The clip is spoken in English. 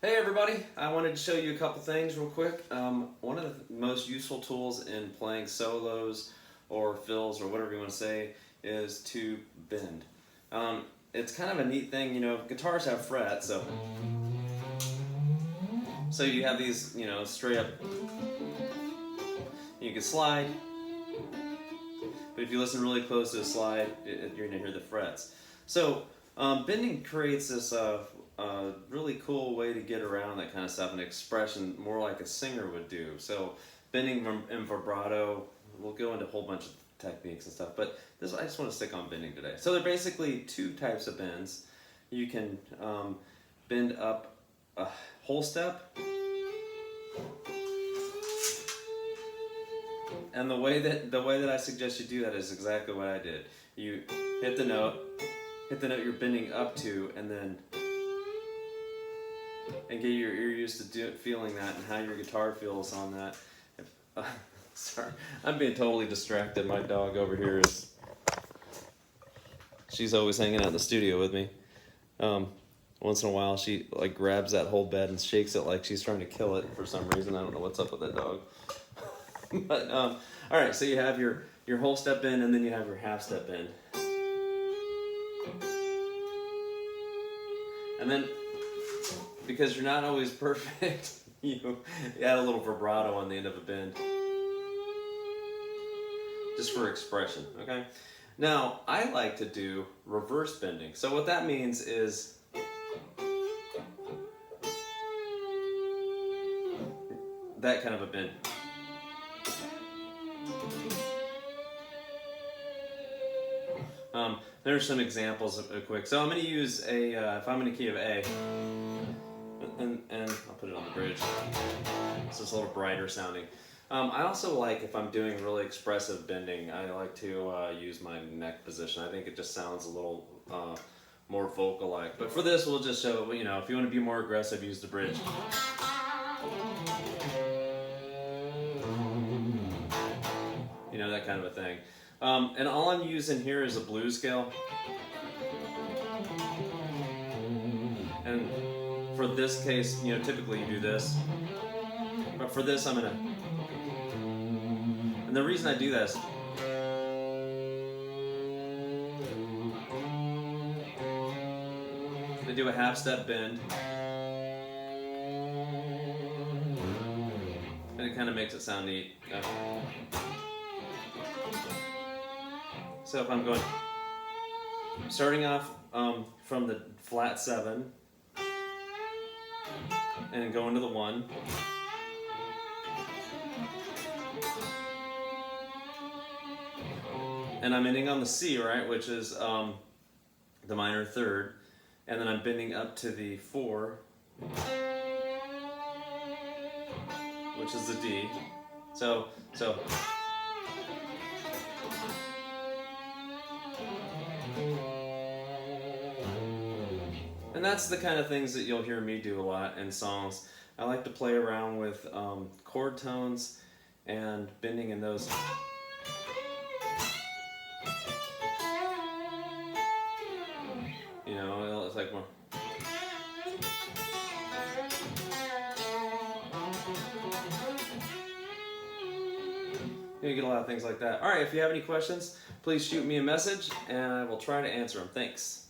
Hey everybody, I wanted to show you a couple things real quick. One of the most useful tools in playing solos or fills or whatever you want to say is to bend. It's kind of a neat thing, guitars have frets, so you have these, straight up, you can slide, but if you listen really close to the slide, you're going to hear the frets. So bending creates this really cool way to get around that kind of stuff, an expression more like a singer would do. So bending and vibrato, we'll go into a whole bunch of techniques and stuff, but I just want to stick on bending today. So there are basically two types of bends. You can bend up a whole step, and the way that I suggest you do that is exactly what I did. You hit the note you're bending up to, and get your ear used to feeling that and how your guitar feels on that. Sorry, I'm being totally distracted. My dog over here she's always hanging out in the studio with me. Once in a while she grabs that whole bed and shakes it like she's trying to kill it for some reason. I don't know what's up with that dog. But all right, so you have your whole step bend, and then you have your half step bend. And then, because you're not always perfect, you add a little vibrato on the end of a bend, just for expression, okay? Now, I like to do reverse bending. So what that means is that kind of a bend. There's some examples of quick. So I'm going to use if I'm in a key of A, and I'll put it on the bridge, so it's a little brighter sounding. I also like, if I'm doing really expressive bending, I like to use my neck position. I think it just sounds a little more vocal-like. But for this, we'll just show, if you want to be more aggressive, use the bridge. That kind of a thing. And all I'm using here is a blues scale. And for this case, typically you do this. But for this, I'm gonna... And the reason I do that is... I do a half step bend. And it kind of makes it sound neat. So if I'm starting off from the flat 7 and going to the 1, and I'm ending on the C, right, which is the minor 3rd, and then I'm bending up to the 4, which is the D. So. And that's the kind of things that you'll hear me do a lot in songs. I like to play around with chord tones and bending in those. It's like more. You get a lot of things like that. All right, if you have any questions, please shoot me a message and I will try to answer them. Thanks.